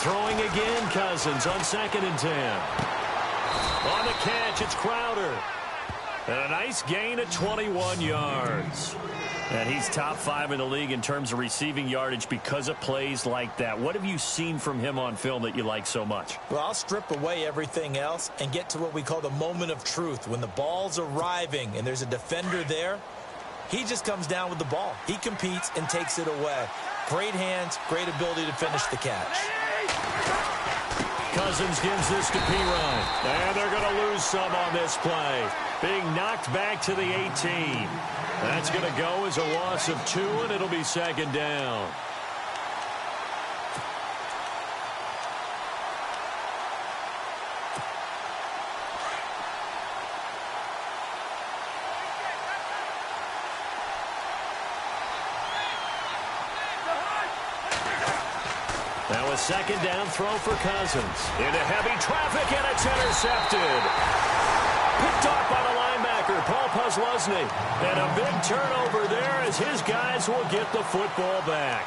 Throwing again, Cousins on 2nd and 10. On the catch, it's Crowder. And a nice gain of 21 yards. And he's top 5 in the league in terms of receiving yardage because of plays like that. What have you seen from him on film that you like so much? Well, I'll strip away everything else and get to what we call the moment of truth. When the ball's arriving and there's a defender there, he just comes down with the ball. He competes and takes it away. Great hands, great ability to finish the catch. Cousins gives this to Pirine. And they're going to lose some on this play. Being knocked back to the 18. That's going to go as a loss of 2, and it'll be 2nd down. Now a 2nd down throw for Cousins. Into heavy traffic, and it's intercepted. Picked off by the linebacker, Paul Posluszny. And a big turnover there as his guys will get the football back.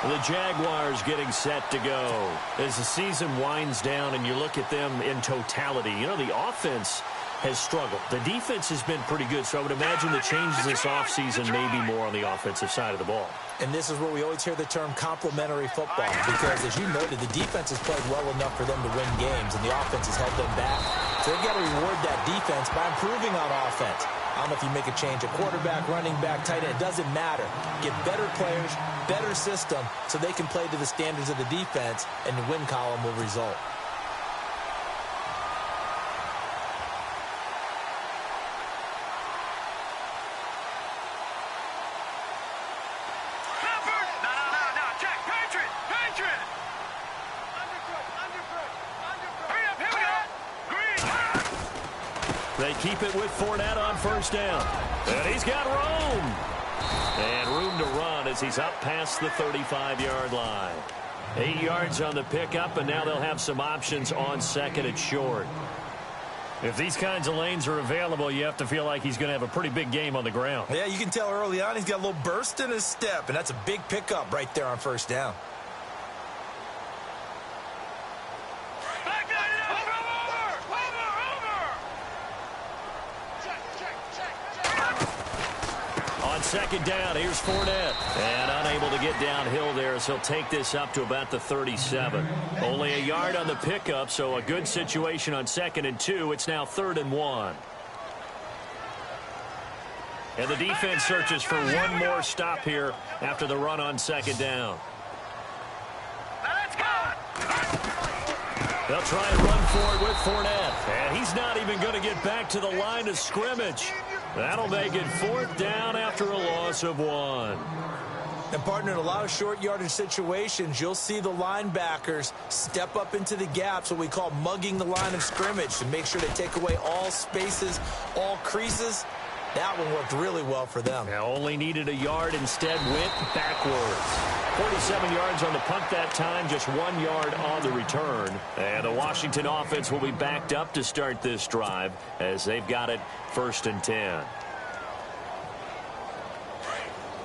The Jaguars getting set to go. As the season winds down and you look at them in totality, you know, the offense has struggled. The defense has been pretty good, so I would imagine the changes this offseason may be more on the offensive side of the ball. And this is where we always hear the term complementary football, because as you noted, the defense has played well enough for them to win games, and the offense has held them back. So they've got to reward that defense by improving on offense. I don't know if you make a change, a quarterback, running back, tight end, it doesn't matter. Get better players, better system, so they can play to the standards of the defense, and the win column will result. They keep it with Fournette on 1st down. And he's got room. And room to run as he's up past the 35-yard line. 8 yards on the pickup, and now they'll have some options on 2nd and short. If these kinds of lanes are available, you have to feel like he's going to have a pretty big game on the ground. Yeah, you can tell early on he's got a little burst in his step, and that's a big pickup right there on 1st down. On 2nd down, here's Fournette. And unable to get downhill there as he'll take this up to about the 37. Only a yard on the pickup, so a good situation on 2nd and 2. It's now 3rd and 1. And the defense searches for one more stop here after the run on 2nd down. They'll try and run for it with Fournette. And he's not even going to get back to the line of scrimmage. That'll make it 4th down after a loss of 1. And, partner, in a lot of short yardage situations, you'll see the linebackers step up into the gaps, what we call mugging the line of scrimmage, to make sure they take away all spaces, all creases. That one worked really well for them. Now only needed a yard, instead went backwards. 47 yards on the punt that time, just 1 yard on the return. And the Washington offense will be backed up to start this drive as they've got it 1st and 10.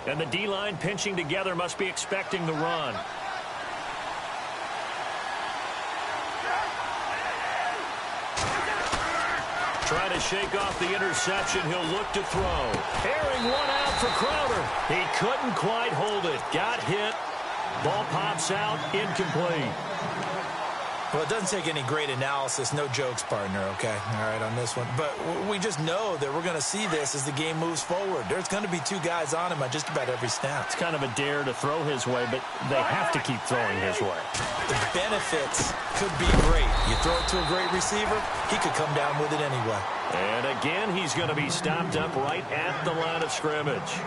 And the D-line pinching together, must be expecting the run. Trying to shake off the interception. He'll look to throw. Airing one out for Crowder. He couldn't quite hold it. Got hit. Ball pops out. Incomplete. Well, it doesn't take any great analysis. No jokes, partner, okay? All right, on this one. But we just know that we're going to see this as the game moves forward. There's going to be 2 guys on him at just about every snap. It's kind of a dare to throw his way, but they have to keep throwing his way. The benefits could be great. You throw it to a great receiver, he could come down with it anyway. And again, he's going to be stopped up right at the line of scrimmage.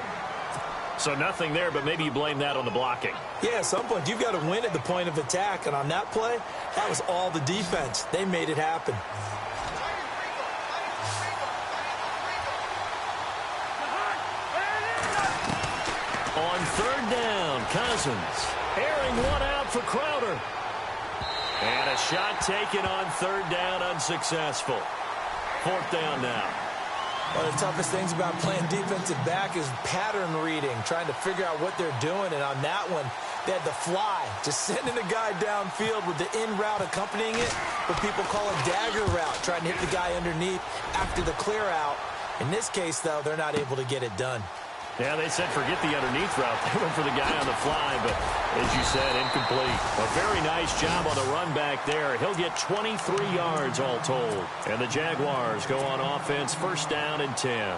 So nothing there, but maybe you blame that on the blocking. Yeah, at some point, you've got to win at the point of attack. And on that play, that was all the defense. They made it happen. On 3rd down, Cousins. Airing one out for Crowder. And a shot taken on 3rd down, unsuccessful. 4th down now. One of the toughest things about playing defensive back is pattern reading, trying to figure out what they're doing. And on that one, they had the fly, just sending a guy downfield with the in route accompanying it, what people call a dagger route, trying to hit the guy underneath after the clear out. In this case, though, they're not able to get it done. Yeah, they said forget the underneath route. They went for the guy on the fly, but as you said, incomplete. A very nice job on the run back there. He'll get 23 yards all told. And the Jaguars go on offense, first down and 10.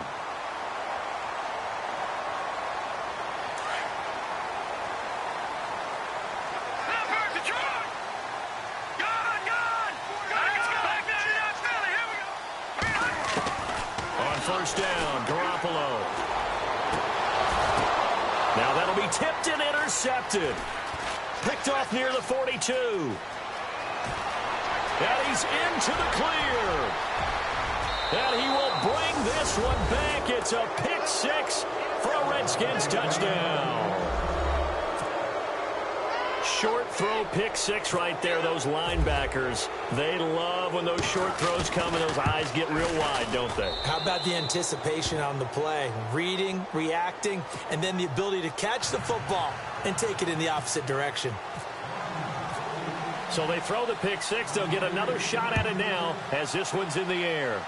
On first down, Garoppolo. Now that'll be tipped and intercepted. Picked off near the 42. And he's into the clear. And he will bring this one back. It's a pick six for a Redskins touchdown. Short throw pick six right there. Those linebackers, they love when those short throws come and those eyes get real wide, don't they? How about the anticipation on the play? Reading, reacting, and then the ability to catch the football and take it in the opposite direction. So they throw the pick six. They'll get another shot at it now as this one's in the air.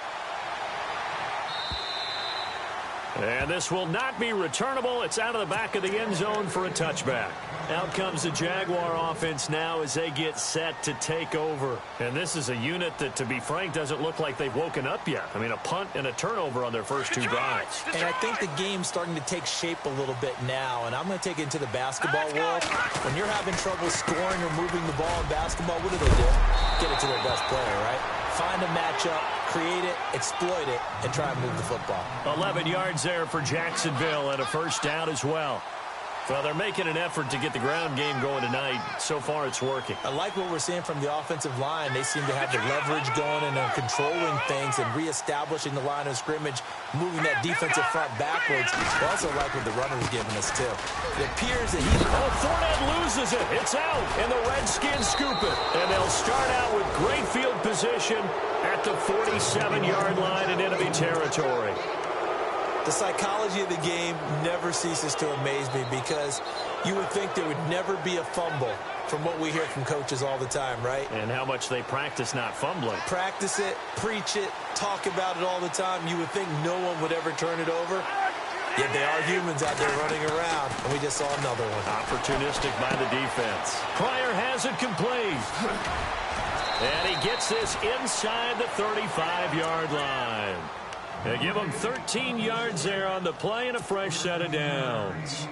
And this will not be returnable. It's out of the back of the end zone for a touchback. Out comes the Jaguar offense now as they get set to take over. And this is a unit that, to be frank, doesn't look like they've woken up yet. I mean, a punt and a turnover on their first two drives. And I think the game's starting to take shape a little bit now. And I'm going to take it into the basketball world. When you're having trouble scoring or moving the ball in basketball, what do? Get it to their best player, right? Find a matchup, create it, exploit it, and try and move the football. 11 yards there for Jacksonville and a first down as well. Well, they're making an effort to get the ground game going tonight. So far, it's working. I like what we're seeing from the offensive line. They seem to have the leverage going and are controlling things and reestablishing the line of scrimmage, moving that defensive front backwards. I also like what the runner is giving us, too. It appears that Fournette loses it. It's out, and the Redskins scoop it. And they'll start out with great field position at the 47-yard line in enemy territory. The psychology of the game never ceases to amaze me because you would think there would never be a fumble from what we hear from coaches all the time, right? And how much they practice not fumbling. Practice it, preach it, talk about it all the time. You would think no one would ever turn it over. Yet they are humans out there running around, and we just saw another one. Opportunistic by the defense. Pryor has it complete. And he gets this inside the 35-yard line. They give him 13 yards there on the play and a fresh set of downs.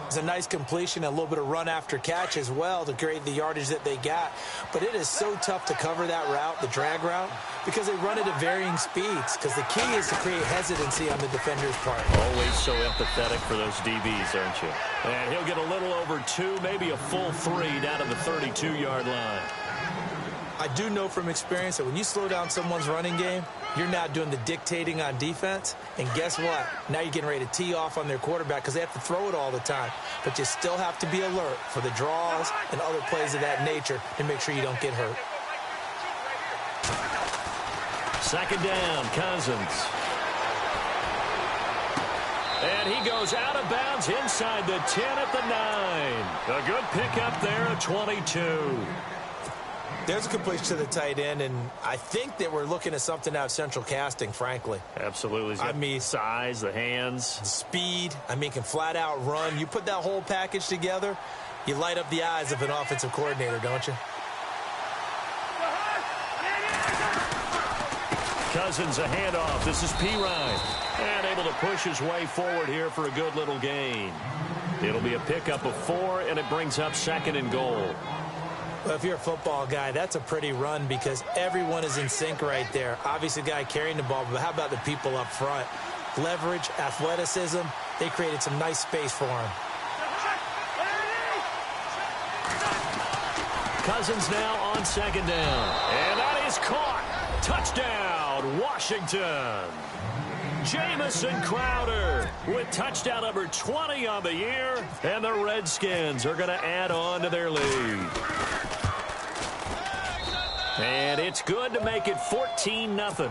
It's a nice completion, a little bit of run after catch as well to create the yardage that they got. But it is so tough to cover that route, the drag route, because they run it at varying speeds. Because the key is to create hesitancy on the defender's part. Always so empathetic for those DBs, aren't you? And he'll get a little over 2, maybe a full 3 down to the 32-yard line. I do know from experience that when you slow down someone's running game, you're not doing the dictating on defense. And guess what? Now you're getting ready to tee off on their quarterback because they have to throw it all the time. But you still have to be alert for the draws and other plays of that nature to make sure you don't get hurt. Second down, Cousins. And he goes out of bounds inside the 10 at the 9. A good pickup there at 22. There's a completion to the tight end, and I think that we're looking at something out of central casting, frankly. Absolutely. I mean, size, the hands. Speed. I mean, can flat out run. You put that whole package together, you light up the eyes of an offensive coordinator, don't you? Cousins, a handoff. This is Pirine. And able to push his way forward here for a good little gain. It'll be a pickup of 4, and it brings up 2nd and goal. Well, if you're a football guy, that's a pretty run because everyone is in sync right there. Obviously, the guy carrying the ball, but how about the people up front? Leverage, athleticism, they created some nice space for him. Cousins now on 2nd down. And that is caught. Touchdown, Washington. Jamison Crowder with touchdown number 20 on the year. And the Redskins are going to add on to their lead. And it's good to make it 14-0.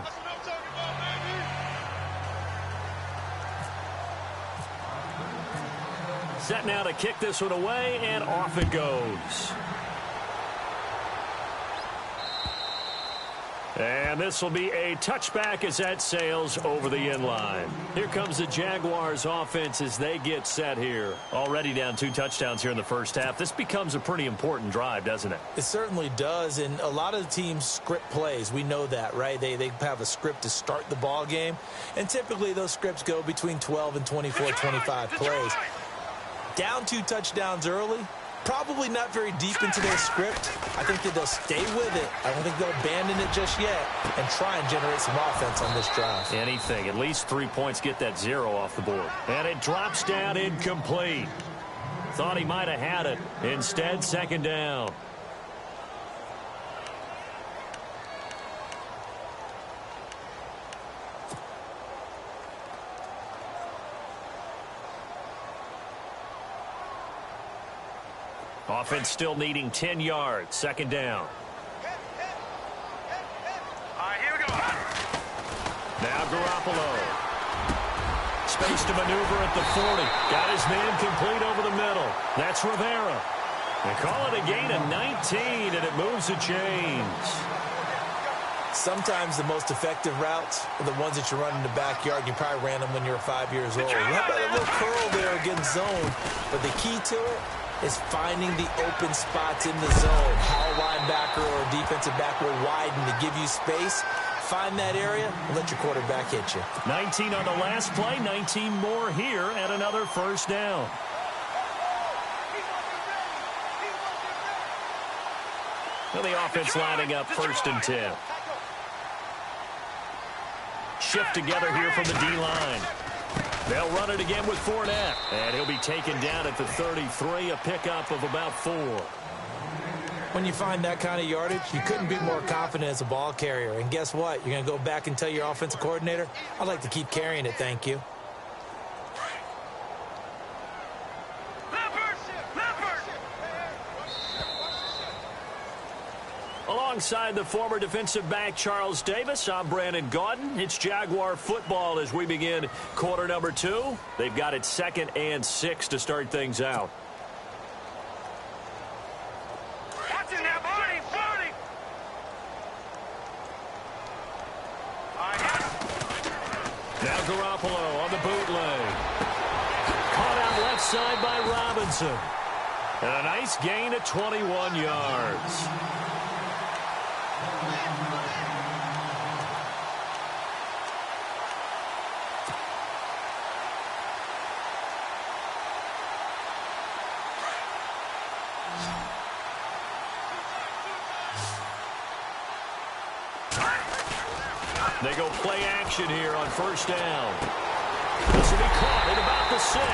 Set now to kick this one away, and off it goes. And this will be a touchback as that sails over the end line. Here comes the Jaguars offense as they get set here. Already down 2 touchdowns here in the first half. This becomes a pretty important drive, doesn't it? It certainly does, and a lot of the teams script plays. We know that, right? They have a script to start the ball game, and typically those scripts go between 12 and 24, 25 plays. Down 2 touchdowns early. Probably not very deep into their script. I think that they'll stay with it. I don't think they'll abandon it just yet and try and generate some offense on this drive. Anything. At least 3 points get that 0 off the board. And it drops down incomplete. Thought he might have had it. Instead, second down. Offense still needing 10 yards. Second down. All right, here we go. Now Garoppolo. Space to maneuver at the 40. Got his man complete over the middle. That's Rivera. They call it a gain of 19, and it moves the chains. Sometimes the most effective routes are the ones that you run in the backyard. You probably ran them when you were 5 years old. How about a little curl there against zone? But the key to it is finding the open spots in the zone. How a linebacker or a defensive back will widen to give you space. Find that area and let your quarterback hit you. 19 on the last play, 19 more here at another first down. Well, the offense lining up 1st and 10. Shift together here from the D-line. They'll run it again with Fournette. And he'll be taken down at the 33, a pickup of about 4. When you find that kind of yardage, you couldn't be more confident as a ball carrier. And guess what? You're going to go back and tell your offensive coordinator, I'd like to keep carrying it, thank you. Alongside the former defensive back Charles Davis, I'm Brandon Gaudin. It's Jaguar football as we begin quarter number 2. They've got it 2nd and 6 to start things out. Now Garoppolo on the bootleg. Caught out left side by Robinson. And a nice gain of 21 yards. They go play action here on first down. This will be caught at about the 6.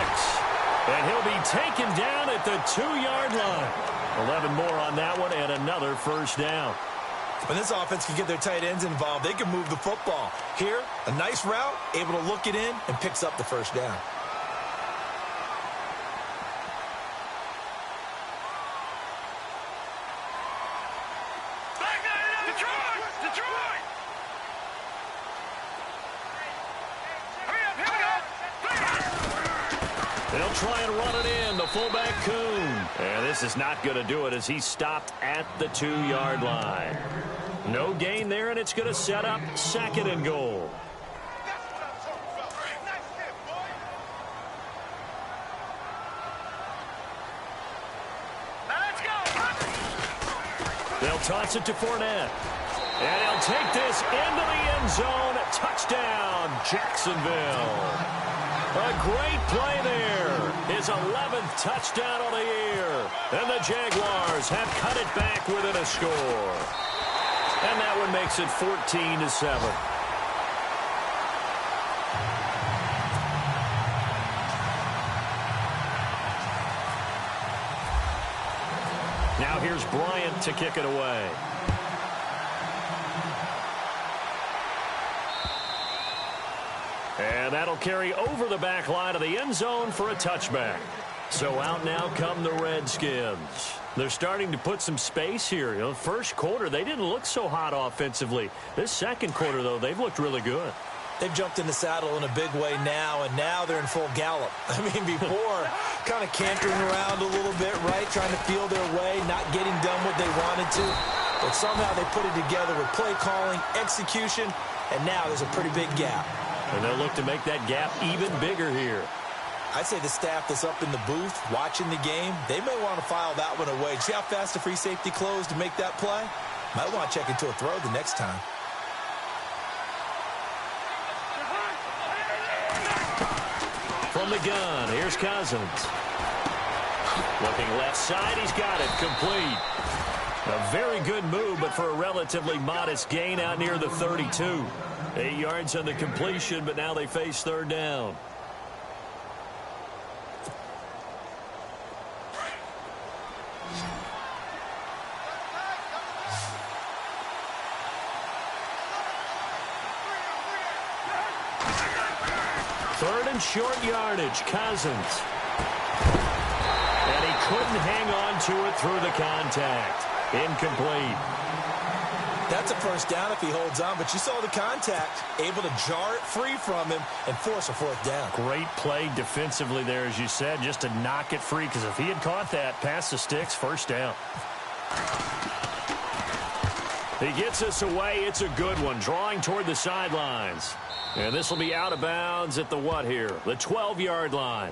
And he'll be taken down at the 2-yard line. 11 more on that one and another first down. When this offense can get their tight ends involved, they can move the football. Here, a nice route, able to look it in, and picks up the first down. They'll try and run it in, the fullback Kuhn. And this is not going to do it as he stopped at the 2-yard line. No gain there, and it's going to set up 2nd and goal. They'll toss it to Fournette. And he'll take this into the end zone. Touchdown, Jacksonville. A great play there. His 11th touchdown of the year. And the Jaguars have cut it back within a score. And that one makes it 14-7. Now here's Bryant to kick it away. And that'll carry over the back line of the end zone for a touchback. So out now come the Redskins. They're starting to put some space here. You know, first quarter, they didn't look so hot offensively. This second quarter, though, they've looked really good. They've jumped in the saddle in a big way now, and now they're in full gallop. I mean, before, kind of cantering around a little bit, right, trying to feel their way, not getting done what they wanted to. But somehow they put it together with play calling, execution, and now there's a pretty big gap. And they'll look to make that gap even bigger here. I'd say the staff that's up in the booth watching the game, they may want to file that one away. See how fast the free safety closed to make that play? Might want to check into a throw the next time. From the gun, here's Cousins. Looking left side, he's got it, complete. A very good move, but for a relatively modest gain out near the 32. 8 yards on the completion, but now they face third down. Third and short yardage, Cousins. And he couldn't hang on to it through the contact. Incomplete. That's a first down if he holds on, but you saw the contact, able to jar it free from him and force a fourth down. Great play defensively there, as you said, just to knock it free, because if he had caught that, past the sticks, first down. He gets us away. It's a good one, drawing toward the sidelines. And this will be out of bounds at the what here? The 12-yard line.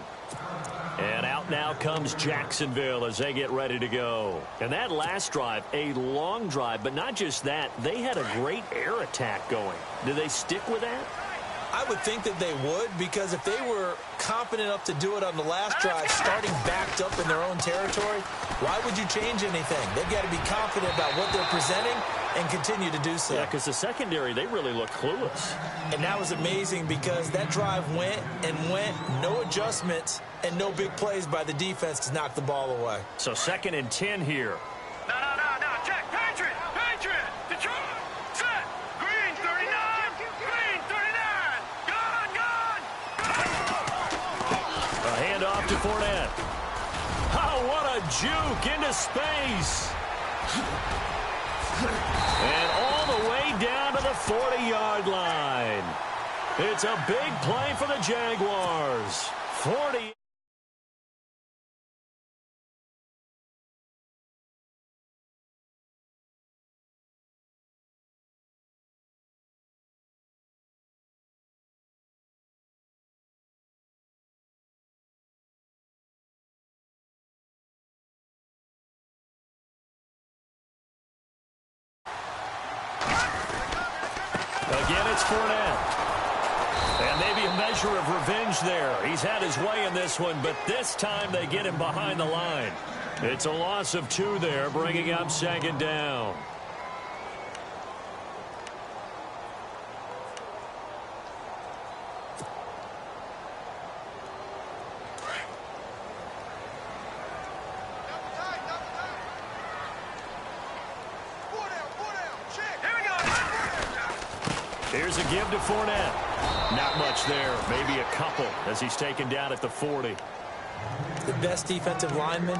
And out now comes Jacksonville as they get ready to go. And that last drive, a long drive, but not just that. They had a great air attack going. Do they stick with that? I would think that they would, because if they were confident enough to do it on the last drive, starting backed up in their own territory, why would you change anything? They've got to be confident about what they're presenting and continue to do so. Yeah, because the secondary, they really look clueless. And that was amazing because that drive went and went, no adjustments, and no big plays by the defense to knock the ball away. So 2nd and 10 here. No, check, Patriot, Detroit, set, green 39, gone. A handoff to Fournette. Oh, what a juke into space. And all the way down to the 40-yard line. It's a big play for the Jaguars. 40. Again, it's Fournette. And maybe a measure of revenge there. He's had his way in this one, but this time they get him behind the line. It's a loss of 2 there, bringing up 2nd down. Here's a give to Fournette. Not much there. Maybe a couple as he's taken down at the 40. The best defensive linemen,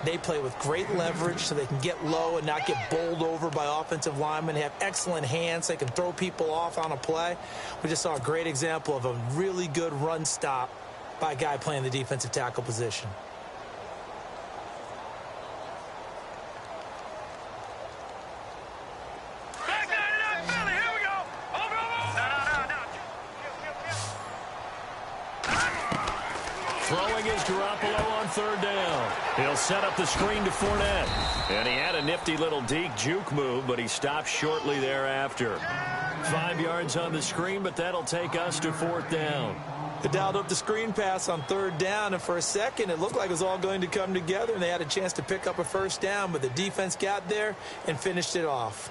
they play with great leverage so they can get low and not get bowled over by offensive linemen. They have excellent hands. They can throw people off on a play. We just saw a great example of a really good run stop by a guy playing the defensive tackle position. Throwing is Garoppolo on 3rd down. He'll set up the screen to Fournette. And he had a nifty little deke juke move, but he stopped shortly thereafter. 5 yards on the screen, but that'll take us to 4th down. They dialed up the screen pass on 3rd down, and for a second it looked like it was all going to come together, and they had a chance to pick up a first down, but the defense got there and finished it off.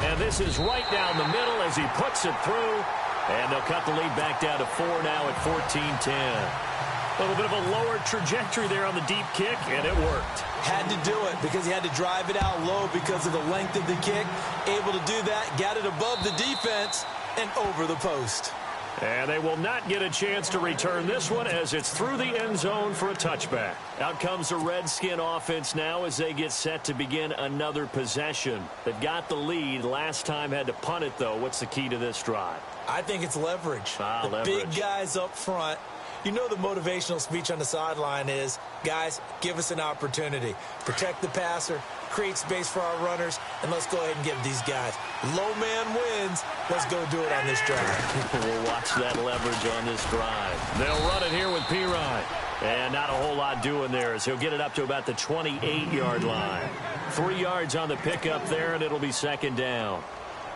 And this is right down the middle as he puts it through. And they'll cut the lead back down to 4 now at 14-10. A little bit of a lower trajectory there on the deep kick, and it worked. Had to do it because he had to drive it out low because of the length of the kick. Able to do that, got it above the defense and over the post. And they will not get a chance to return this one as it's through the end zone for a touchback. Out comes the Redskin offense now as they get set to begin another possession. They've got the lead. Last time had to punt it, though. What's the key to this drive? I think it's leverage. The big guys up front. You know the motivational speech on the sideline is, guys, give us an opportunity. Protect the passer, create space for our runners, and let's go ahead and give these guys. Low man wins. Let's go do it on this drive. We'll watch that leverage on this drive. They'll run it here with Pirine. And not a whole lot doing there as he'll get it up to about the 28-yard line. 3 yards on the pickup there, and it'll be second down.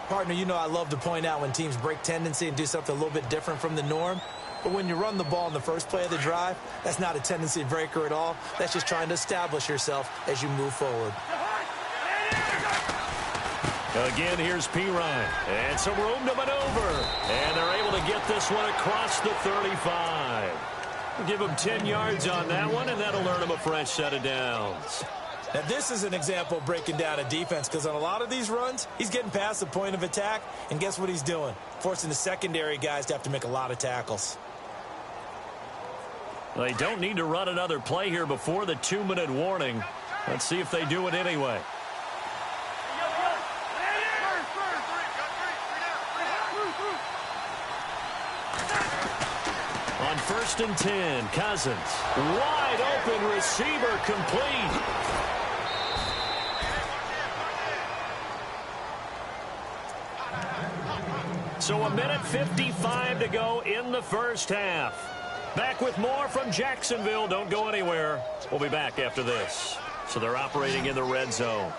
Partner, you know I love to point out when teams break tendency and do something a little bit different from the norm. But when you run the ball in the first play of the drive, that's not a tendency breaker at all. That's just trying to establish yourself as you move forward. Again, here's Pirine. And some room to maneuver. And they're able to get this one across the 35. We'll give them 10 yards on that one, and that'll earn them a fresh set of downs. Now, this is an example of breaking down a defense because on a lot of these runs, he's getting past the point of attack, and guess what he's doing? Forcing the secondary guys to have to make a lot of tackles. They don't need to run another play here before the 2-minute warning. Let's see if they do it anyway. On 1st and 10, Cousins. Wide open receiver complete. So 1:55 to go in the first half. Back with more from Jacksonville. Don't go anywhere. We'll be back after this. So they're operating in the red zone.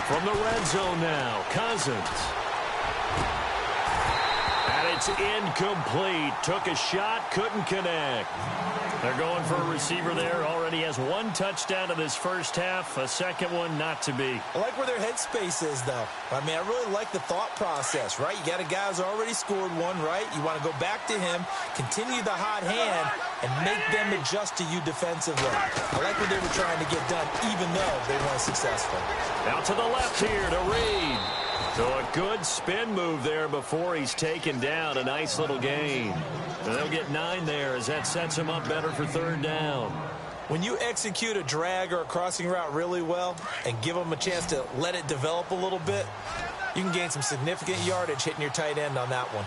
From the red zone now, Cousins. And it's incomplete. Took a shot, couldn't connect. They're going for a receiver there. Already has 1 touchdown in this first half. A second one not to be. I like where their headspace is, though. I mean, I really like the thought process, right? You got a guy who's already scored one, right? You want to go back to him, continue the hot hand, and make them adjust to you defensively. I like what they were trying to get done, even though they weren't successful. Out to the left here to Reed. So a good spin move there before he's taken down. A nice little gain. And they'll get 9 there as that sets him up better for 3rd down. When you execute a drag or a crossing route really well and give them a chance to let it develop a little bit, you can gain some significant yardage hitting your tight end on that one.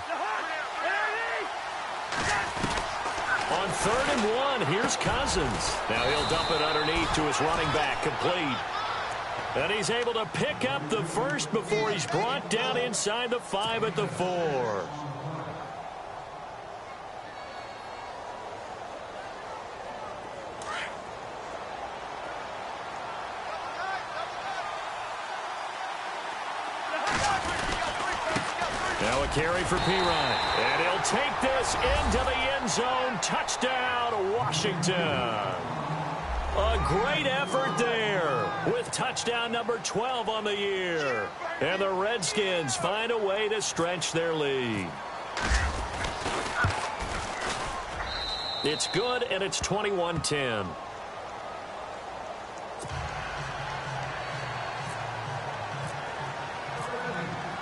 On 3rd and 1, here's Cousins. Now he'll dump it underneath to his running back, complete. And he's able to pick up the first before he's brought down inside the 5 at the 4. Now a carry for Pirine. And he'll take this into the end zone. Touchdown, Washington. A great effort there with touchdown number 12 on the year. And the Redskins find a way to stretch their lead. It's good, and it's 21-10.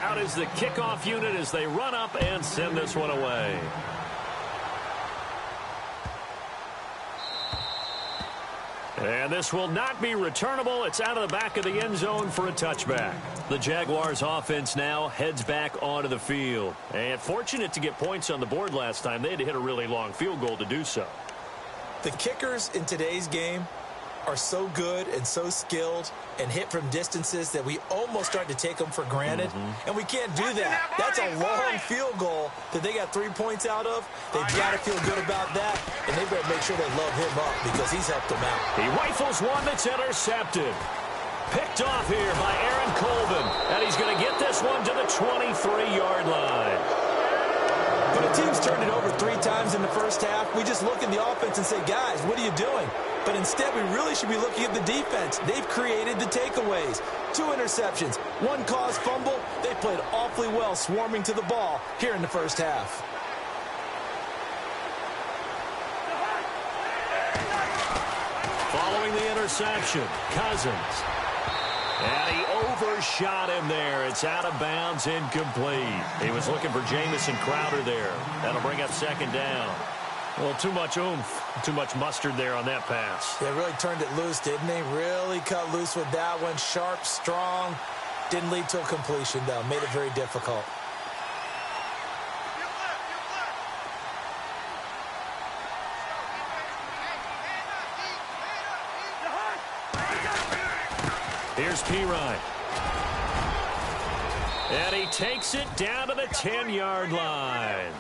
Out is the kickoff unit as they run up and send this one away. And this will not be returnable. It's out of the back of the end zone for a touchback. The Jaguars offense now heads back onto the field. And fortunate to get points on the board last time. They had to hit a really long field goal to do so. The kickers in today's game are so good and so skilled and hit from distances that we almost start to take them for granted. And we can't do that. That's a long field goal that they got 3 points out of. They've got to feel good about that, and they better make sure they love him up because he's helped them out. He rifles one that's intercepted. Picked off here by Aaron Colvin, and he's going to get this one to the 23-yard line. But a team's turned it over 3 times in the first half. We just look at the offense and say, guys, what are you doing? But instead, we really should be looking at the defense. They've created the takeaways. 2 interceptions, 1 caused fumble. They played awfully well swarming to the ball here in the first half. Following the interception, Cousins. And he overshot him there. It's out of bounds, incomplete. He was looking for Jamison Crowder there. That'll bring up second down. Well, too much oomph, too much mustard there on that pass. They really turned it loose, didn't they? Really cut loose with that one. Sharp, strong. Didn't lead to a completion, though. Made it very difficult. Here's Pirine. And he takes it down to the 10-yard line.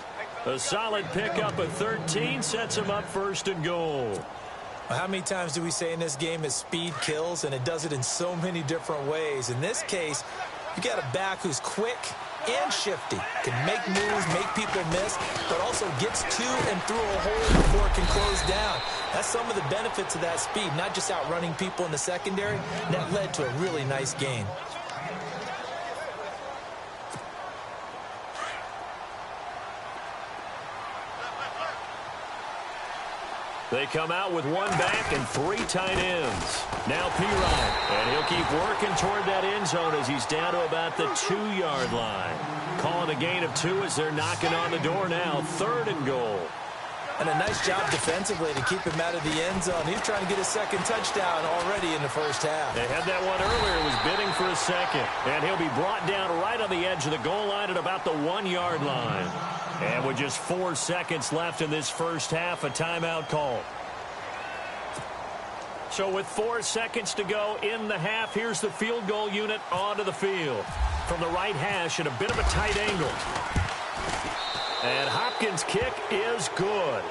A solid pickup of 13 sets him up first and goal. Well, how many times do we say in this game that speed kills, and it does it in so many different ways? In this case, you got a back who's quick and shifty, can make moves, make people miss, but also gets to and through a hole before it can close down. That's some of the benefits of that speed, not just outrunning people in the secondary. That led to a really nice gain. They come out with one back and three tight ends. Now Pirine, and he'll keep working toward that end zone as he's down to about the 2-yard line. Calling a gain of 2 as they're knocking on the door now. 3rd and goal. And a nice job defensively to keep him out of the end zone. He's trying to get his second touchdown already in the first half. They had that one earlier, was bidding for a second. And he'll be brought down right on the edge of the goal line at about the 1-yard line. And with just 4 seconds left in this first half, a timeout call. So with 4 seconds to go in the half, here's the field goal unit onto the field. From the right hash at a bit of a tight angle. And Hopkins' kick is good.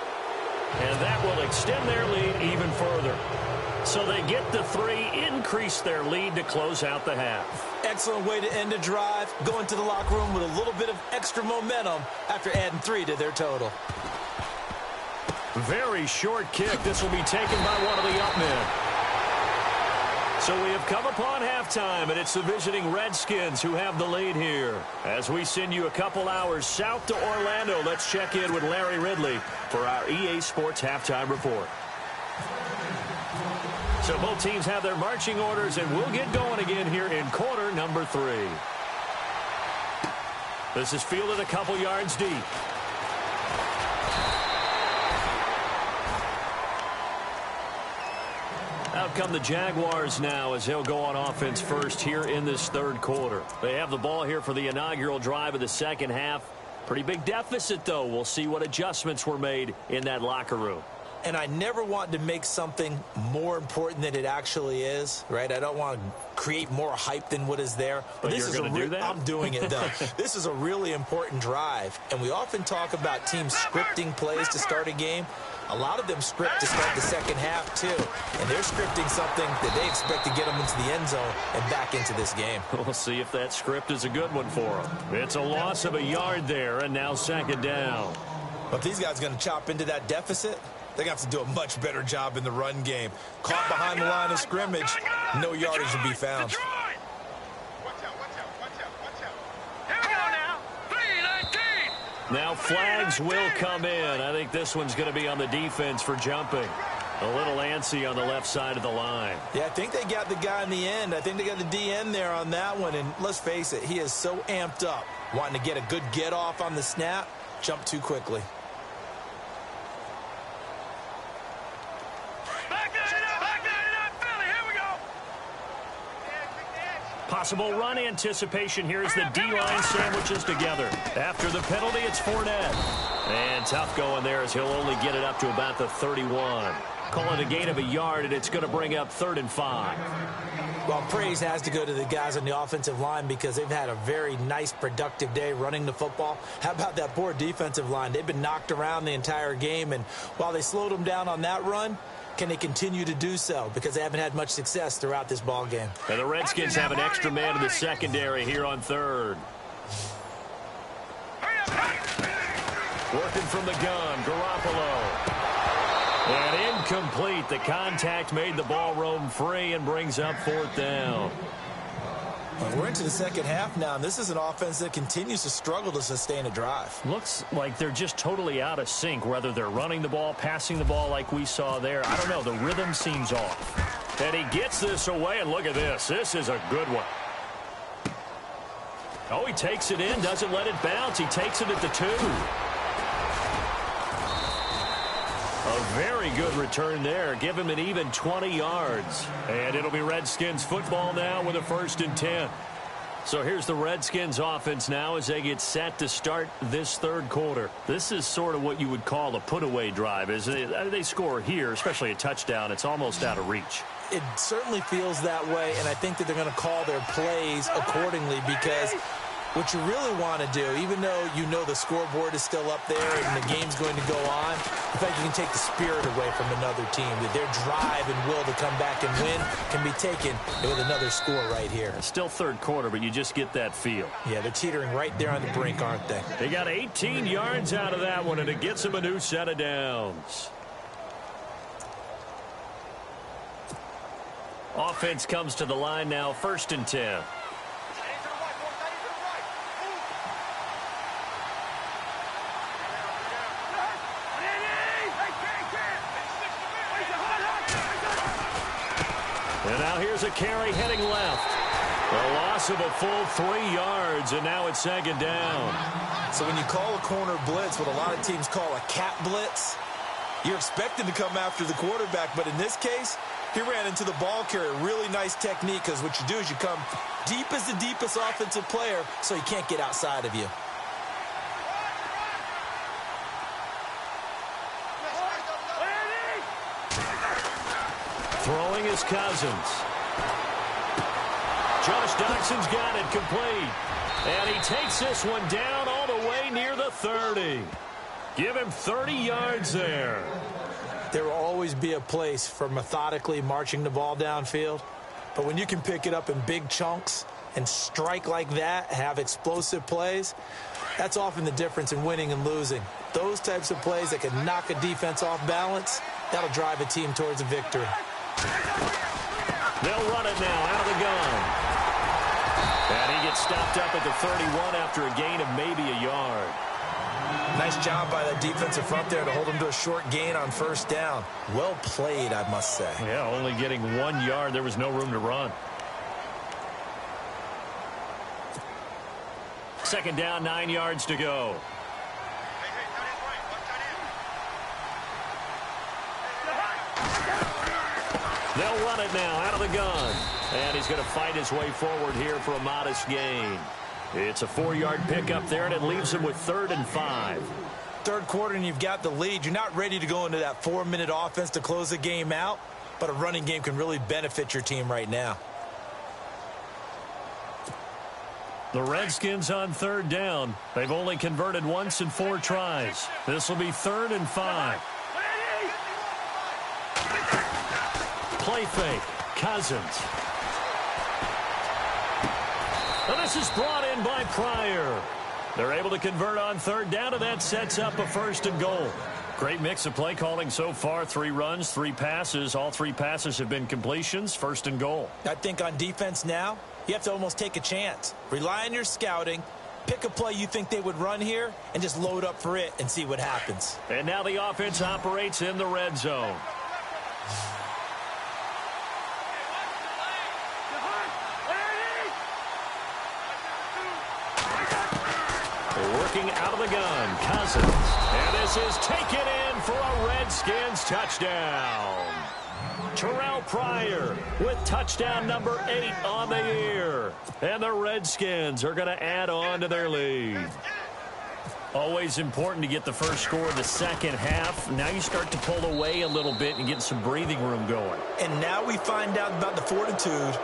And that will extend their lead even further. So they get the 3, increase their lead to close out the half. Excellent way to end a drive. Going to the locker room with a little bit of extra momentum after adding 3 to their total. Very short kick. This will be taken by one of the up men. So we have come upon halftime, and it's the visiting Redskins who have the lead here. As we send you a couple hours south to Orlando, let's check in with Larry Ridley for our EA Sports Halftime Report. So both teams have their marching orders, and we'll get going again here in quarter number 3. This is fielded a couple yards deep. Out come the Jaguars now as they'll go on offense first here in this 3rd quarter. They have the ball here for the inaugural drive of the second half. Pretty big deficit, though. We'll see what adjustments were made in that locker room. And I never want to make something more important than it actually is, right? I don't want to create more hype than what is there. But this you're going to do that? I'm doing it, though. This is a really important drive. And we often talk about teams scripting plays to start a game. A lot of them script to start the second half, too. And they're scripting something that they expect to get them into the end zone and back into this game. We'll see if that script is a good one for them. It's a loss of a yard there, and now second down. But if these guys are going to chop into that deficit, they're going to have to do a much better job in the run game. Caught behind the line of scrimmage, no yardage to be found. Now flags will come in. I think this one's going to be on the defense for jumping. A little antsy on the left side of the line. Yeah, I think they got the guy in the end. I think they got the DN there on that one. And let's face it, he is so amped up, wanting to get a good get off on the snap, jump too quickly. Possible run anticipation here as the D-line sandwiches together. After the penalty, it's Fournette. And tough going there as he'll only get it up to about the 31. Call it a gain of a yard, and it's going to bring up 3rd and 5. Well, praise has to go to the guys on the offensive line because they've had a very nice, productive day running the football. How about that poor defensive line? They've been knocked around the entire game, and while they slowed them down on that run, can they continue to do so? Because they haven't had much success throughout this ball game. And the Redskins have an extra man in the secondary here on 3rd. Working from the gun, Garoppolo. And incomplete. The contact made the ball roam free and brings up 4th down. Well, we're into the second half now, and this is an offense that continues to struggle to sustain a drive. Looks like they're just totally out of sync, whether they're running the ball, passing the ball like we saw there. I don't know. The rhythm seems off. And he gets this away, and look at this. This is a good one. Oh, he takes it in, doesn't let it bounce. He takes it at the 2. A very good return there. Give him an even 20 yards. And it'll be Redskins football now with a 1st and 10. So here's the Redskins offense now as they get set to start this 3rd quarter. This is sort of what you would call a put-away drive. As they score here, especially a touchdown, it's almost out of reach. It certainly feels that way, and I think that they're going to call their plays accordingly because what you really want to do, even though you know the scoreboard is still up there and the game's going to go on, in fact, you can take the spirit away from another team. That their drive and will to come back and win can be taken with another score right here. It's still 3rd quarter, but you just get that feel. Yeah, they're teetering right there on the brink, aren't they? They got 18 yards out of that one, and it gets them a new set of downs. Offense comes to the line now, 1st and 10. And now here's a carry heading left. A loss of a full 3 yards, and now it's 2nd down. So when you call a corner blitz, what a lot of teams call a cat blitz, you're expecting to come after the quarterback, but in this case, he ran into the ball carrier. Really nice technique, because what you do is you come deep as the deepest offensive player so he can't get outside of you. Throwing is Cousins. Josh Doxson's got it complete. And he takes this one down all the way near the 30. Give him 30 yards there. There will always be a place for methodically marching the ball downfield. But when you can pick it up in big chunks and strike like that, have explosive plays, that's often the difference in winning and losing. Those types of plays that can knock a defense off balance, that'll drive a team towards a victory. They'll run it now out of the gun. And he gets stopped up at the 31 after a gain of maybe a yard. Nice job by that defensive front there to hold him to a short gain on 1st down. Well played, I must say. Yeah, only getting 1 yard. There was no room to run. 2nd down, 9 yards to go. They'll run it now out of the gun. And he's going to fight his way forward here for a modest gain. It's a 4-yard pickup there, and it leaves him with 3rd and 5. 3rd quarter, and you've got the lead. You're not ready to go into that 4-minute offense to close the game out, but a running game can really benefit your team right now. The Redskins on 3rd down. They've only converted once in 4 tries. This will be 3rd and 5. Play fake. Cousins. And this is brought in by Pryor. They're able to convert on 3rd down, and that sets up a 1st and goal. Great mix of play calling so far. 3 runs, 3 passes. All 3 passes have been completions. 1st and goal. I think on defense now, you have to almost take a chance. Rely on your scouting. Pick a play you think they would run here, and just load up for it and see what happens. And now the offense operates in the red zone. Working out of the gun, Cousins. And this is taken in for a Redskins touchdown. Terrell Pryor with touchdown number 8 on the year. And the Redskins are going to add on to their lead. Always important to get the first score of the second half. Now you start to pull away a little bit and get some breathing room going. And now we find out about the fortitude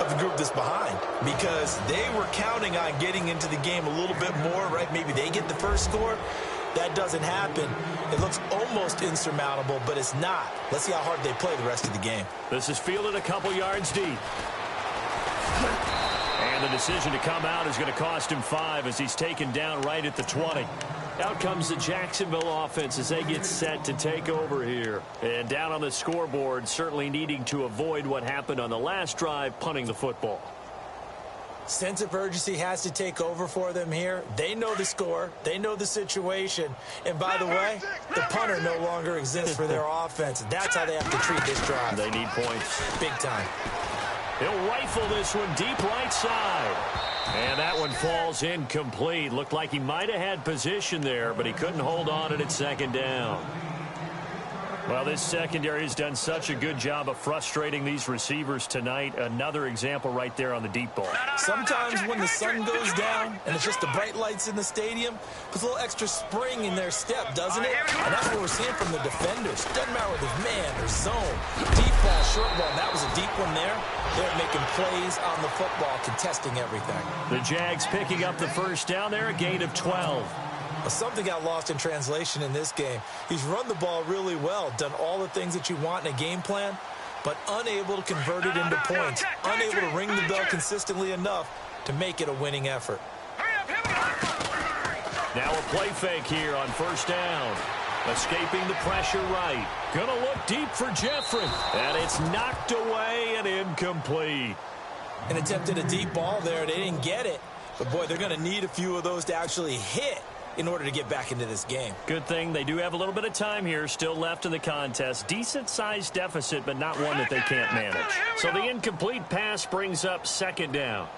of the group that's behind, because they were counting on getting into the game a little bit more, right? Maybe they get the first score. That doesn't happen. It looks almost insurmountable, but it's not. Let's see how hard they play the rest of the game. This is fielded a couple yards deep. And the decision to come out is going to cost him 5 as he's taken down right at the 20. Out comes the Jacksonville offense as they get set to take over here. And down on the scoreboard, certainly needing to avoid what happened on the last drive, punting the football. Sense of urgency has to take over for them here. They know the score. They know the situation. And by the way, the punter no longer exists for their offense. That's how they have to treat this drive. They need points. Big time. He'll rifle this one deep right side. And that one falls incomplete. Looked like he might have had position there, but he couldn't hold on at second down. Well, this secondary has done such a good job of frustrating these receivers tonight. Another example right there on the deep ball. Sometimes when the sun goes down and it's just the bright lights in the stadium, puts a little extra spring in their step, doesn't it? And that's what we're seeing from the defenders. Doesn't matter whether it's man or zone. Deep pass, short ball. That was a deep one there. They're making plays on the football, contesting everything. The Jags picking up the first down there, a gain of 12. Something got lost in translation in this game. He's run the ball really well, done all the things that you want in a game plan, but unable to convert it into points, unable to ring the bell consistently enough to make it a winning effort. Now a play fake here on first down. Escaping the pressure right. Gonna look deep for Jeffrey. And it's knocked away and incomplete. And attempted a deep ball there. They didn't get it. But, boy, they're going to need a few of those to actually hit in order to get back into this game. Good thing they do have a little bit of time here still left in the contest. Decent-sized deficit, but not one that they can't manage. So the incomplete pass brings up second down.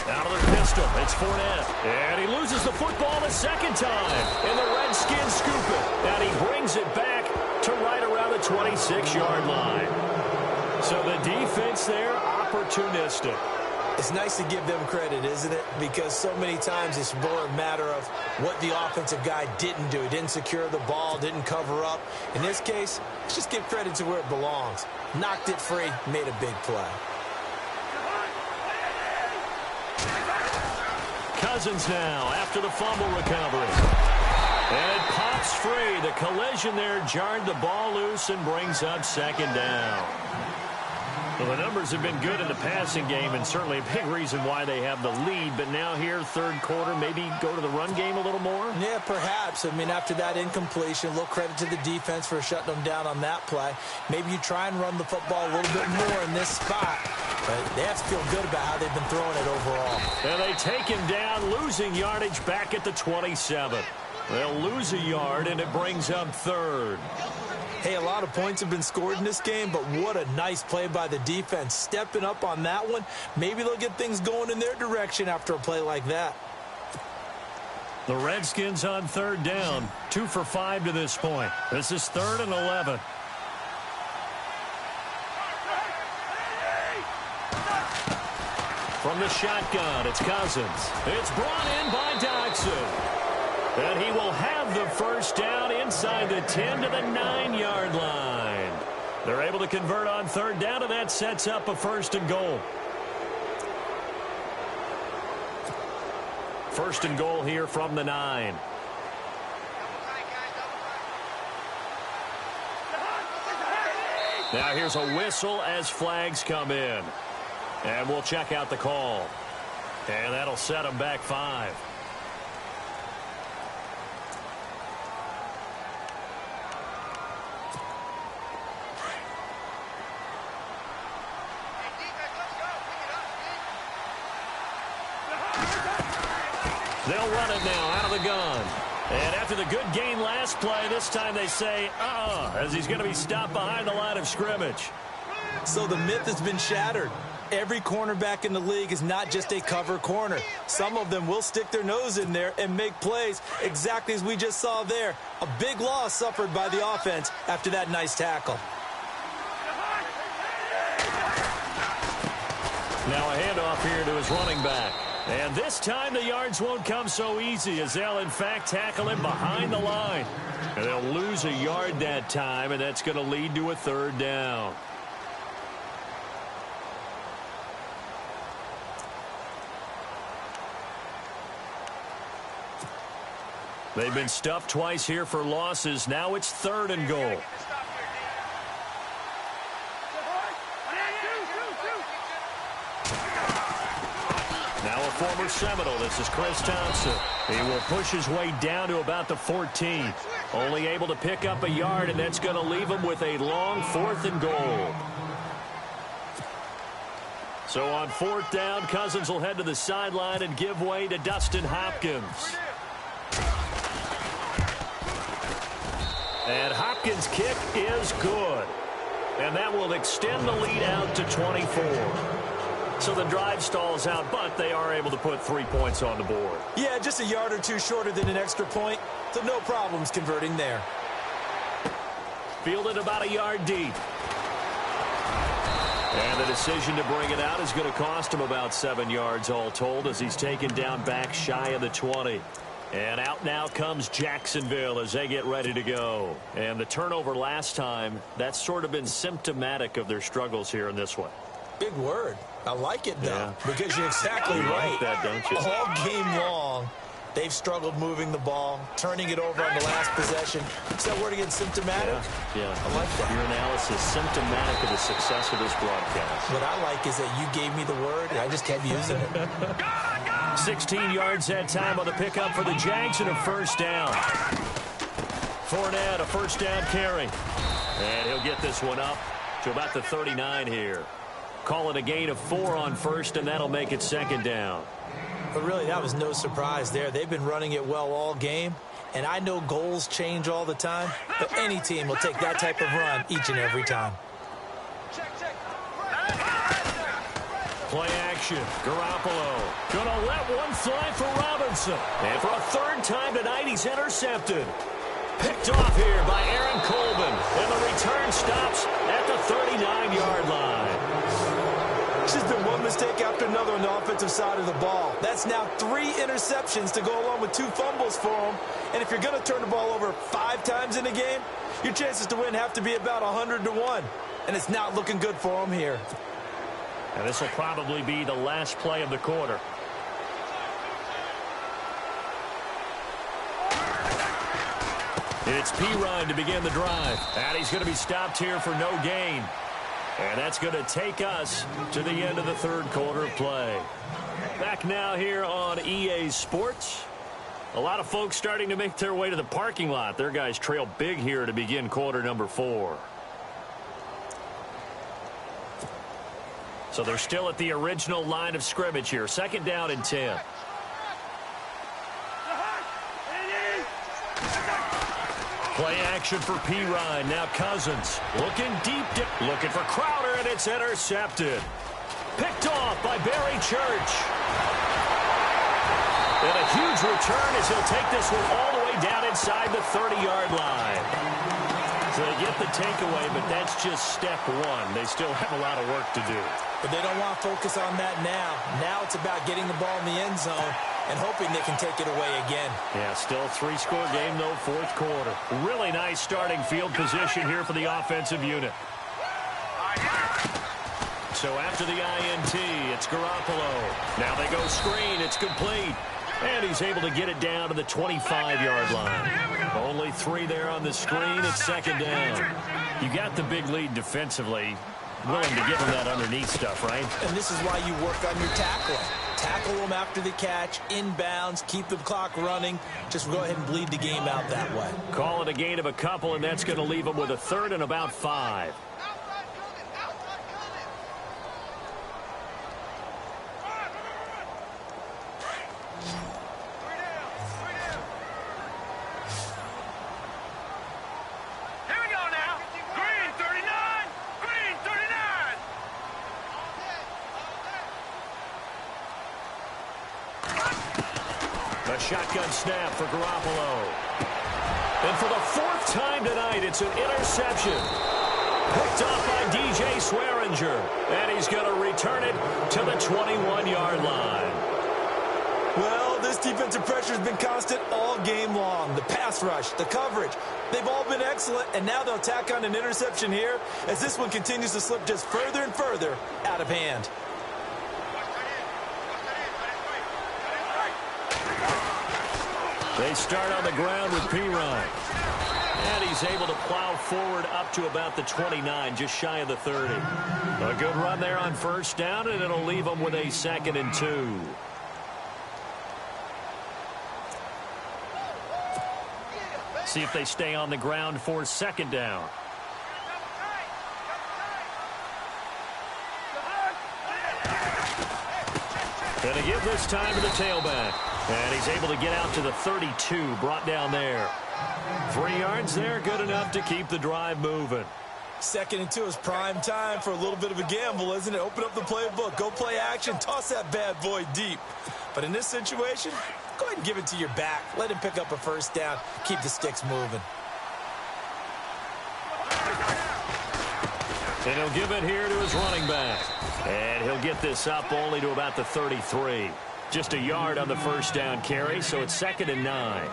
Out of the pistol, it's Fournette. And he loses the football the second time. And the Redskins scoop it. And he brings it back to right around the 26-yard line. So the defense there, opportunistic. It's nice to give them credit, isn't it? Because so many times it's more a matter of what the offensive guy didn't do. He didn't secure the ball, didn't cover up. In this case, let's just give credit to where it belongs. Knocked it free, made a big play. Cousins now after the fumble recovery. And it pops free. The collision there jarred the ball loose and brings up second down. Well, the numbers have been good in the passing game and certainly a big reason why they have the lead. But now here, third quarter, maybe go to the run game a little more? Yeah, perhaps. I mean, after that incompletion, a little credit to the defense for shutting them down on that play. Maybe you try and run the football a little bit more in this spot. But they have to feel good about how they've been throwing it overall. And they take him down, losing yardage back at the 27. They'll lose a yard, and it brings up third. Hey, a lot of points have been scored in this game, but what a nice play by the defense. Stepping up on that one, maybe they'll get things going in their direction after a play like that. The Redskins on third down, 2 for 5 to this point. This is 3rd and 11. From the shotgun, it's Cousins. It's brought in by Dodson. And he will have the first down inside the 10 to the 9-yard line. They're able to convert on third down, and that sets up a 1st and goal. 1st and goal here from the 9. Now here's a whistle as flags come in. And we'll check out the call. And that'll set them back 5. They'll run it now out of the gun. And after the good gain last play, this time they say, as he's going to be stopped behind the line of scrimmage. So the myth has been shattered. Every cornerback in the league is not just a cover corner. Some of them will stick their nose in there and make plays exactly as we just saw there. A big loss suffered by the offense after that nice tackle. Now a handoff here to his running back. And this time the yards won't come so easy as they'll, in fact, tackle him behind the line. And they'll lose a yard that time, and that's going to lead to a 3rd down. They've been stuffed twice here for losses. Now it's 3rd and goal. Now a former Seminole. This is Chris Thompson. He will push his way down to about the 14. Only able to pick up a yard, and that's going to leave him with a long 4th and goal. So on 4th down, Cousins will head to the sideline and give way to Dustin Hopkins. And Hopkins' kick is good. And that will extend the lead out to 24. So the drive stalls out, but they are able to put 3 points on the board. Yeah, just a yard or two shorter than an extra point, so no problems converting there. Fielded about a yard deep. And the decision to bring it out is going to cost him about 7 yards all told as he's taken down back shy of the 20. And out now comes Jacksonville as they get ready to go. And the turnover last time, that's sort of been symptomatic of their struggles here in this one. Big word. I like it, though, Yeah. because you're exactly You right. like that, don't you? All game long, they've struggled moving the ball, turning it over on the last possession. Is that word again, symptomatic? Yeah. I like that. Your analysis symptomatic of the success of this broadcast. What I like is that you gave me the word, and I just kept using it. 16 yards that time on the pickup for the Jags and a first down. Fournette, a first down carry. And he'll get this one up to about the 39 here. Call it a gain of 4 on first, and that'll make it 2nd down. But really, that was no surprise there. They've been running it well all game, and I know goals change all the time, but any team will take that type of run each and every time. Play action. Garoppolo gonna let one fly for Robinson. And for a 3rd time tonight, he's intercepted. Picked off here by Aaron Colvin. And the return stops at the 39-yard line. It's just been one mistake after another on the offensive side of the ball. That's now 3 interceptions to go along with 2 fumbles for him. And if you're going to turn the ball over 5 times in a game, your chances to win have to be about 100 to 1. And it's not looking good for him here. And this will probably be the last play of the quarter. It's Pirine to begin the drive. And he's going to be stopped here for no gain. And that's going to take us to the end of the 3rd quarter of play. Back now here on EA Sports. A lot of folks starting to make their way to the parking lot. Their guys trail big here to begin quarter number 4. So they're still at the original line of scrimmage here. 2nd down and 10. Play action for Pirine. Now Cousins looking deep. Looking for Crowder, and it's intercepted. Picked off by Barry Church. And a huge return as he'll take this one all the way down inside the 30-yard line. So they get the takeaway, but that's just step 1. They still have a lot of work to do. But they don't want to focus on that now. Now it's about getting the ball in the end zone and hoping they can take it away again. Yeah, still a 3-score game, though, 4th quarter. Really nice starting field position here for the offensive unit. So after the INT, it's Garoppolo. Now they go screen. It's complete. And he's able to get it down to the 25-yard line. Only 3 there on the screen. It's 2nd down. You got the big lead defensively. Willing to give him that underneath stuff, right? And this is why you work on your tackling. Tackle them after the catch, inbounds, keep the clock running. Just go ahead and bleed the game out that way. Call it a gain of a couple, and that's going to leave him with a 3rd and about 5. A shotgun snap for Garoppolo. And for the 4th time tonight, it's an interception. Picked off by DJ Swearinger. And he's going to return it to the 21-yard line. Well, this defensive pressure has been constant all game long. The pass rush, the coverage, they've all been excellent. And now they'll tack on an interception here as this one continues to slip just further and further out of hand. They start on the ground with Pirine. And he's able to plow forward up to about the 29, just shy of the 30. A good run there on 1st down, and it'll leave him with a 2nd and 2. See if they stay on the ground for 2nd down. And to give this time to the tailback. And he's able to get out to the 32, brought down there. 3 yards there, good enough to keep the drive moving. 2nd and 2 is prime time for a little bit of a gamble, isn't it? Open up the playbook, go play action, toss that bad boy deep. But in this situation, go ahead and give it to your back. Let him pick up a first down, keep the sticks moving. And he'll give it here to his running back. And he'll get this up only to about the 33. Just a yard on the first down carry, so it's 2nd and 9.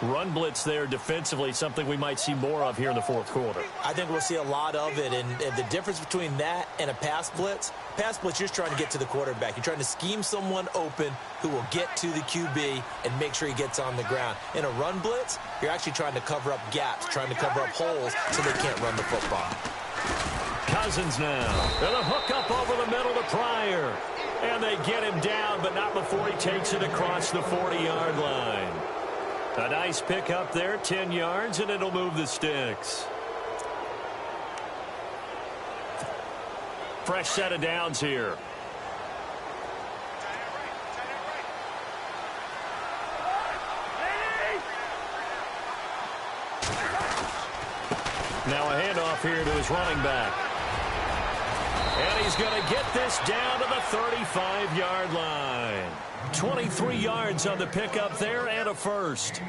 Run blitz there defensively, something we might see more of here in the 4th quarter. I think we'll see a lot of it, and the difference between that and a pass blitz, you're just trying to get to the quarterback. You're trying to scheme someone open who will get to the QB and make sure he gets on the ground. In a run blitz, you're actually trying to cover up gaps, trying to cover up holes so they can't run the football. Cousins now. And a hook up over the middle to Pryor. And they get him down, but not before he takes it across the 40-yard line. A nice pick up there, 10 yards, and it'll move the sticks. Fresh set of downs here. Now a handoff here to his running back. And he's going to get this down to the 35-yard line. 23 yards on the pickup there and a first.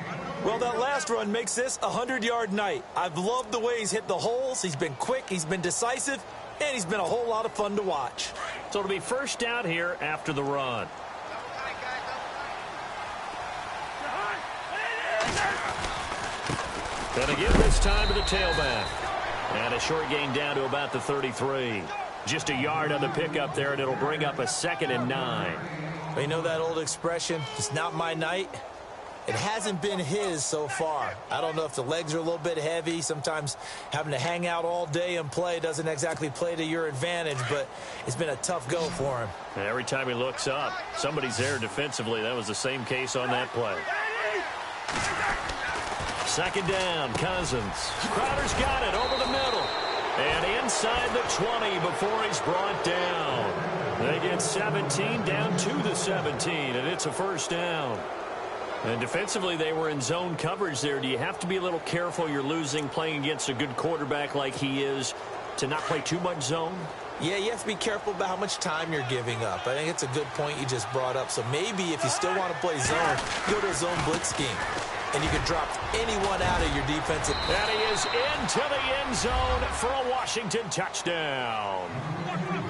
Well, that last run makes this a 100-yard night. I've loved the way he's hit the holes. He's been quick, he's been decisive, and he's been a whole lot of fun to watch. So it'll be first down here after the run. Gonna give this time to the tailback. And a short gain down to about the 33. Just a yard on the pickup there, and it'll bring up a 2nd and 9. Well, you know that old expression, it's not my night? It hasn't been his so far. I don't know if the legs are a little bit heavy. Sometimes having to hang out all day and play doesn't exactly play to your advantage, but it's been a tough go for him. And every time he looks up, somebody's there defensively. That was the same case on that play. 2nd down, Cousins. Crowder's got it over the middle. And inside the 20 before he's brought down. They get 17 down to the 17, and it's a first down. And defensively, they were in zone coverage there. Do you have to be a little careful you're losing playing against a good quarterback like he is to not play too much zone? Yeah, you have to be careful about how much time you're giving up. I think it's a good point you just brought up. So maybe if you still want to play zone, go to a zone blitz scheme. And you can drop anyone out of your defensive. And he is into the end zone for a Washington touchdown.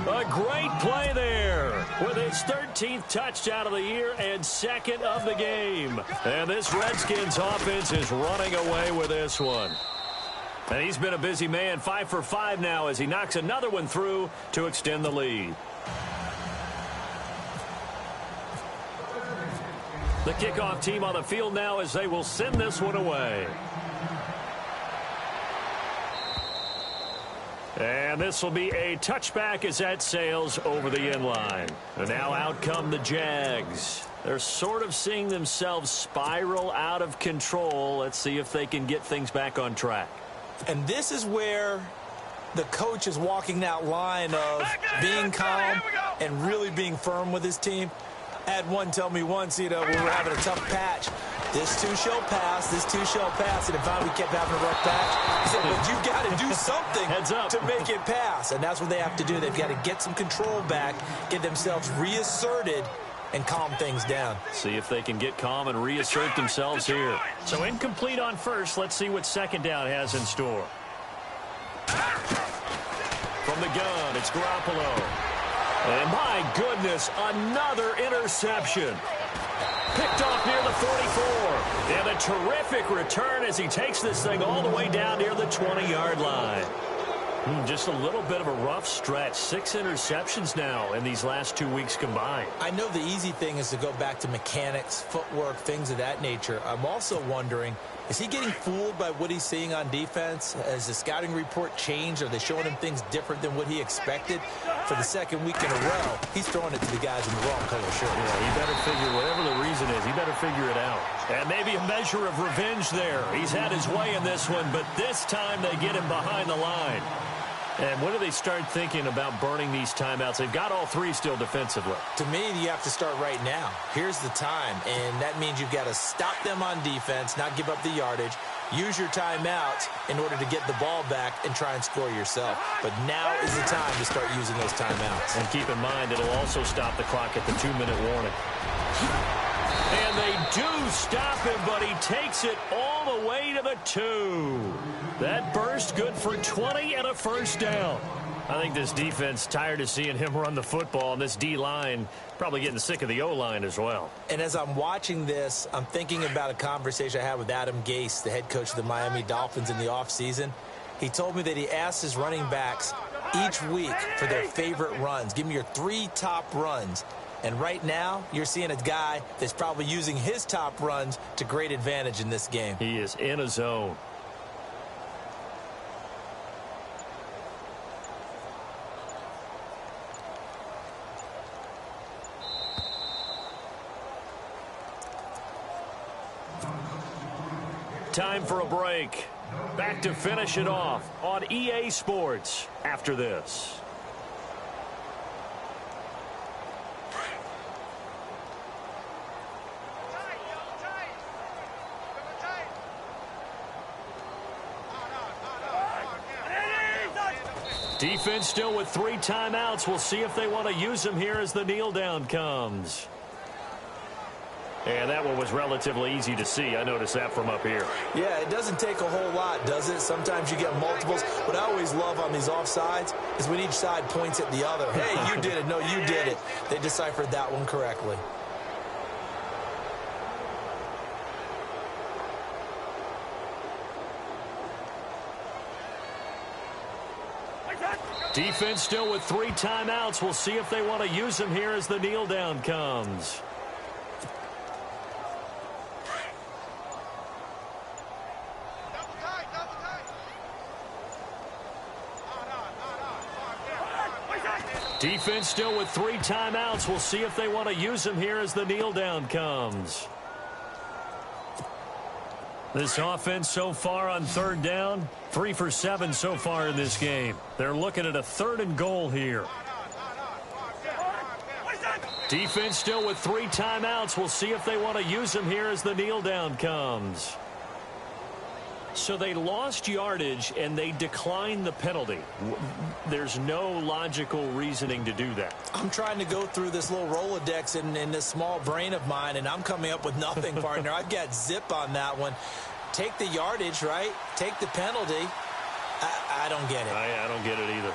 A great play there with his 13th touchdown of the year and 2nd of the game. And this Redskins offense is running away with this one. And he's been a busy man, 5 for 5 now as he knocks another one through to extend the lead. The kickoff team on the field now as they will send this one away. And this will be a touchback as that sails over the end line. And now out come the Jags. They're sort of seeing themselves spiral out of control. Let's see if they can get things back on track. And this is where the coach is walking that line of being calm and really being firm with his team. I had one tell me once, we were having a tough patch. This too shall pass, this too shall pass. And if finally we kept having a rough patch, he said, but you've got to do something to make it pass. And that's what they have to do. They've got to get some control back, get themselves reasserted, and calm things down. See if they can get calm and reassert themselves here. So incomplete on first. Let's see what 2nd down has in store. From the gun, it's Garoppolo. And my goodness, another interception. Picked off near the 44. And a terrific return as he takes this thing all the way down near the 20-yard line. Just a little bit of a rough stretch. 6 interceptions now in these last 2 weeks combined. I know the easy thing is to go back to mechanics, footwork, things of that nature. I'm also wondering, is he getting fooled by what he's seeing on defense? Has the scouting report changed? Are they showing him things different than what he expected? For the 2nd week in a row, he's throwing it to the guys in the wrong color shirt. Yeah, he better figure, whatever the reason is, he better figure it out. And maybe a measure of revenge there. He's had his way in this one, but this time they get him behind the line. And when do they start thinking about burning these timeouts? They've got all three still defensively. To me, you have to start right now. Here's the time, and that means you've got to stop them on defense, not give up the yardage, use your timeouts in order to get the ball back and try and score yourself. But now is the time to start using those timeouts. And keep in mind, it'll also stop the clock at the 2-minute warning. And they do stop him, but he takes it all the way to the 2. That burst good for 20 and a first down. I think this defense tired of seeing him run the football, and this D-line probably getting sick of the O-line as well. And as I'm watching this, I'm thinking about a conversation I had with Adam Gase, the head coach of the Miami Dolphins in the offseason. He told me that he asked his running backs each week for their favorite runs. Give me your 3 top runs. And right now, you're seeing a guy that's probably using his top runs to great advantage in this game. He is in a zone. Time for a break. Back to finish it off on EA Sports after this. Defense still with 3 timeouts. We'll see if they want to use them here as the kneel down comes. And that one was relatively easy to see. I noticed that from up here. Yeah, it doesn't take a whole lot, does it? Sometimes you get multiples. What I always love on these offsides is when each side points at the other. Hey, you did it. No, you did it. They deciphered that one correctly. Defense still with 3 timeouts. We'll see if they want to use them here as the kneel down comes. Defense still with 3 timeouts. We'll see if they want to use them here as the kneel down comes. This offense so far on 3rd down, 3 for 7 so far in this game. They're looking at a 3rd and goal here. Defense still with 3 timeouts. We'll see if they want to use them here as the kneel down comes. So they lost yardage and they declined the penalty. There's no logical reasoning to do that. I'm trying to go through this little Rolodex in this small brain of mine, and I'm coming up with nothing, partner. I've got zip on that one. Take the yardage, right? Take the penalty. I don't get it. I don't get it either.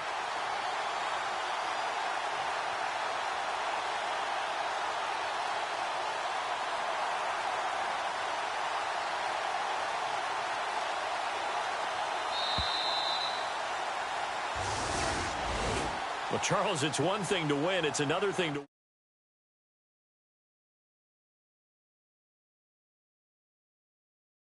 Well, Charles, it's one thing to win. It's another thing to